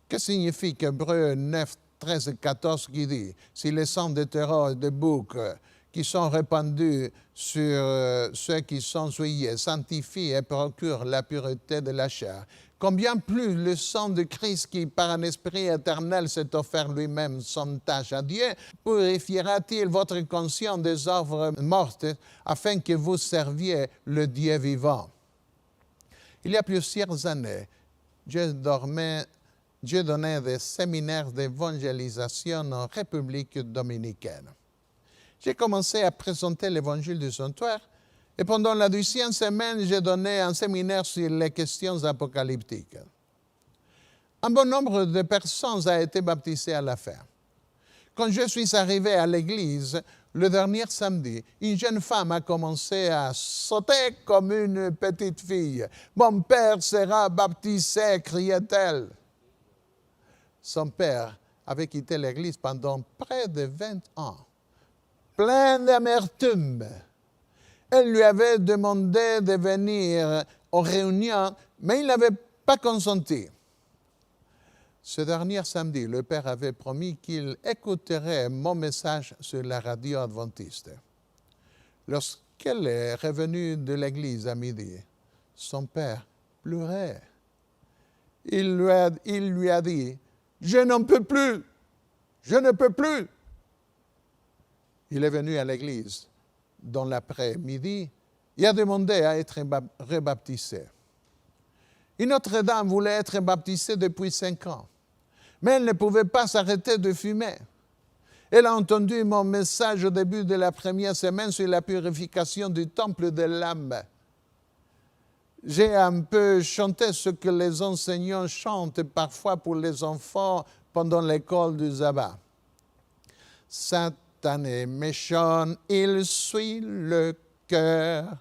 Que signifie Hébreux 9, 13 et 14 qui dit « Si le sang de taureaux et de boucs qui sont répandus sur ceux qui sont souillés sanctifie et procure la pureté de la chair, combien plus le sang de Christ qui, par un esprit éternel, s'est offert lui-même sans tâche à Dieu, purifiera-t-il votre conscience des œuvres mortes afin que vous serviez le Dieu vivant? » Il y a plusieurs années, Dieu donnait des séminaires d'évangélisation en République dominicaine. J'ai commencé à présenter l'évangile du sanctuaire et pendant la 12e semaine, j'ai donné un séminaire sur les questions apocalyptiques. Un bon nombre de personnes a été baptisées à la fin. Quand je suis arrivé à l'église, le dernier samedi, une jeune femme a commencé à sauter comme une petite fille. « Mon père sera baptisé », criait-elle. Son père avait quitté l'église pendant près de 20 ans. Plein d'amertume. Elle lui avait demandé de venir aux réunions, mais il n'avait pas consenti. Ce dernier samedi, le père avait promis qu'il écouterait mon message sur la radio adventiste. Lorsqu'elle est revenue de l'église à midi, son père pleurait. il lui a dit, « Je n'en peux plus, je ne peux plus. » Il est venu à l'église dans l'après-midi et a demandé à être rebaptisé. Une autre dame voulait être baptisée depuis 5 ans, mais elle ne pouvait pas s'arrêter de fumer. Elle a entendu mon message au début de la première semaine sur la purification du temple de l'âme. J'ai un peu chanté ce que les enseignants chantent parfois pour les enfants pendant l'école du sabbat. Satan est méchant, il suit le cœur.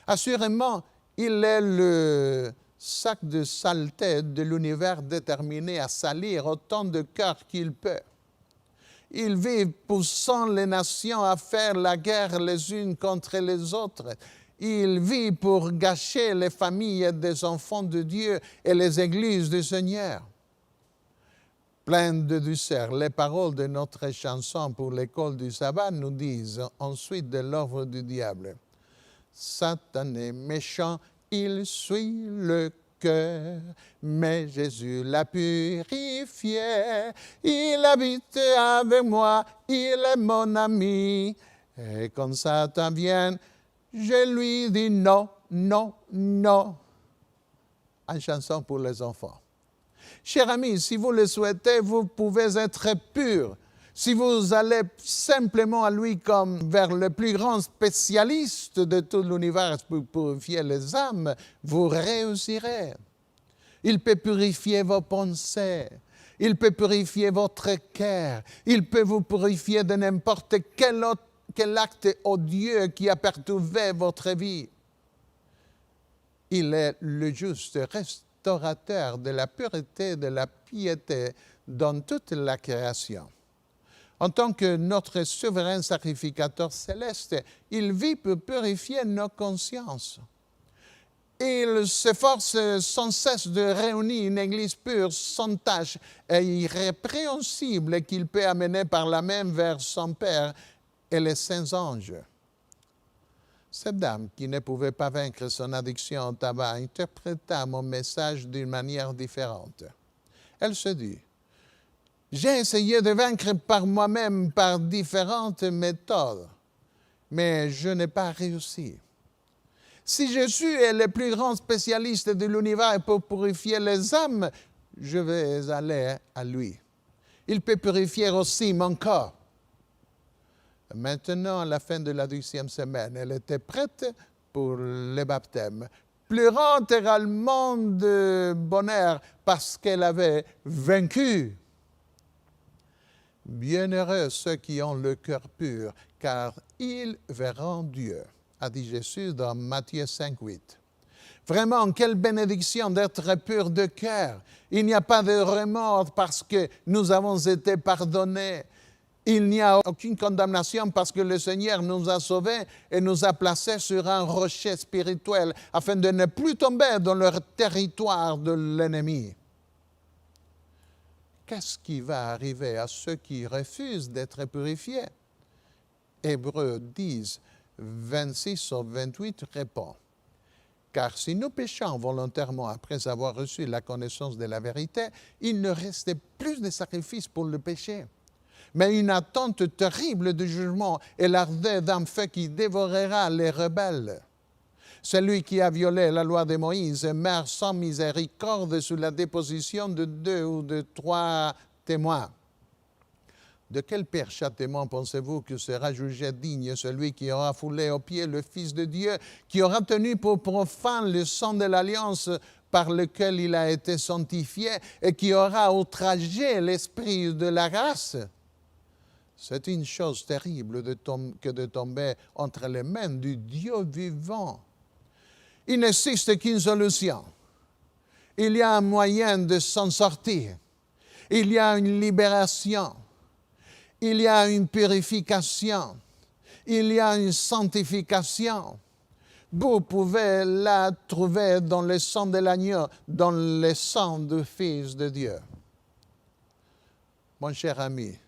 Assurément, il est le sac de saleté de l'univers déterminé à salir autant de cœurs qu'il peut. Il vit poussant les nations à faire la guerre les unes contre les autres. Il vit pour gâcher les familles des enfants de Dieu et les églises du Seigneur. Pleines de douceur, les paroles de notre chanson pour l'école du sabbat nous disent ensuite de l'œuvre du diable. Satan est méchant, il suit le cœur, mais Jésus l'a purifié. Il habite avec moi, il est mon ami. Et quand Satan vient, je lui dis non, non, non. Une chanson pour les enfants. Chers amis, si vous le souhaitez, vous pouvez être pur. Si vous allez simplement à lui comme vers le plus grand spécialiste de tout l'univers pour purifier les âmes, vous réussirez. Il peut purifier vos pensées. Il peut purifier votre cœur. Il peut vous purifier de n'importe quel acte odieux qui a perturbé votre vie. Il est le juste restaurateur de la pureté, de la piété dans toute la création. En tant que notre souverain sacrificateur céleste, il vit pour purifier nos consciences. Il s'efforce sans cesse de réunir une Église pure, sans tache et irrépréhensible qu'il peut amener par la main vers son Père et les saints anges. Cette dame, qui ne pouvait pas vaincre son addiction au tabac, interpréta mon message d'une manière différente. Elle se dit, « J'ai essayé de vaincre par moi-même par différentes méthodes, mais je n'ai pas réussi. Si Jésus est le plus grand spécialiste de l'univers pour purifier les âmes, je vais aller à lui. Il peut purifier aussi mon corps. » Maintenant, à la fin de la 10e semaine, elle était prête pour le baptême, pleurant également de bonheur parce qu'elle avait vaincu. Bienheureux ceux qui ont le cœur pur, car ils verront Dieu, a dit Jésus dans Matthieu 5,8. Vraiment, quelle bénédiction d'être pur de cœur. Il n'y a pas de remords parce que nous avons été pardonnés. Il n'y a aucune condamnation parce que le Seigneur nous a sauvés et nous a placés sur un rocher spirituel afin de ne plus tomber dans le territoire de l'ennemi. Qu'est-ce qui va arriver à ceux qui refusent d'être purifiés? Hébreux 10, 26 au 28 répond. Car si nous péchons volontairement après avoir reçu la connaissance de la vérité, il ne restait plus de sacrifice pour le péché, mais une attente terrible de jugement et l'ardeur d'un feu qui dévorera les rebelles. Celui qui a violé la loi de Moïse meurt sans miséricorde sous la déposition de 2 ou de 3 témoins. De quel pire châtiment pensez-vous que sera jugé digne celui qui aura foulé aux pieds le Fils de Dieu, qui aura tenu pour profane le sang de l'alliance par lequel il a été sanctifié et qui aura outragé l'esprit de la grâce? C'est une chose terrible que de tomber entre les mains du Dieu vivant. Il n'existe qu'une solution. Il y a un moyen de s'en sortir. Il y a une libération. Il y a une purification. Il y a une sanctification. Vous pouvez la trouver dans le sang de l'agneau, dans le sang du Fils de Dieu. Mon cher ami,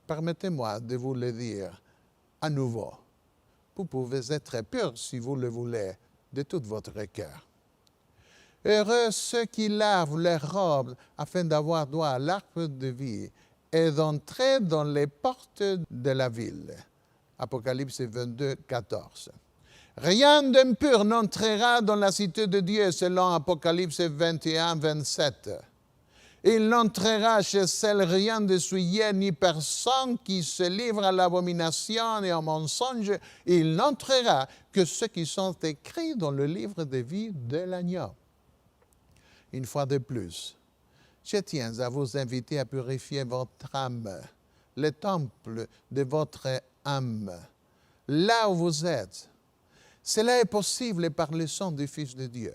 permettez-moi de vous le dire à nouveau. Vous pouvez être pur si vous le voulez, de tout votre cœur. Heureux ceux qui lavent leurs robes afin d'avoir droit à l'arbre de vie et d'entrer dans les portes de la ville. Apocalypse 22, 14. Rien d'impur n'entrera dans la cité de Dieu, selon Apocalypse 21, 27. Il n'entrera chez elle rien de souillé, ni personne qui se livre à l'abomination et au mensonge. Il n'entrera que ceux qui sont écrits dans le livre de vie de l'agneau. Une fois de plus, je tiens à vous inviter à purifier votre âme, le temple de votre âme, là où vous êtes. Cela est possible par le sang du Fils de Dieu.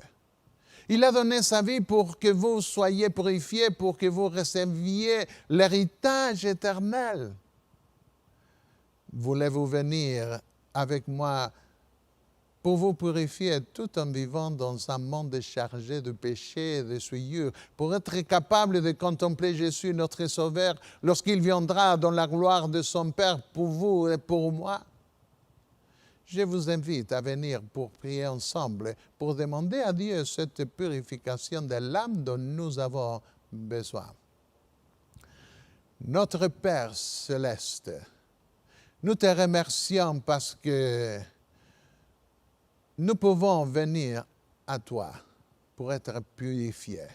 Il a donné sa vie pour que vous soyez purifiés, pour que vous receviez l'héritage éternel. Voulez-vous venir avec moi pour vous purifier tout en vivant dans un monde chargé de péchés et de souillures, pour être capable de contempler Jésus, notre Sauveur, lorsqu'il viendra dans la gloire de son Père pour vous et pour moi? Je vous invite à venir pour prier ensemble, pour demander à Dieu cette purification de l'âme dont nous avons besoin. Notre Père céleste, nous te remercions parce que nous pouvons venir à toi pour être purifiés.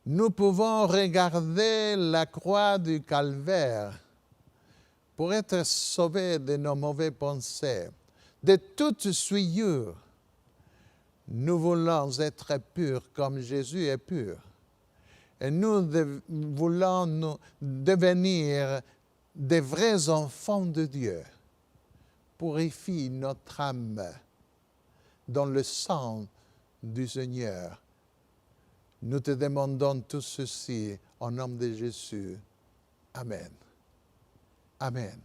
Nous pouvons regarder la croix du calvaire pour être sauvés de nos mauvaises pensées, de toute souillure. Nous voulons être purs comme Jésus est pur. Et nous voulons devenir des vrais enfants de Dieu. Purifie notre âme dans le sang du Seigneur. Nous te demandons tout ceci au nom de Jésus. Amen. Amen.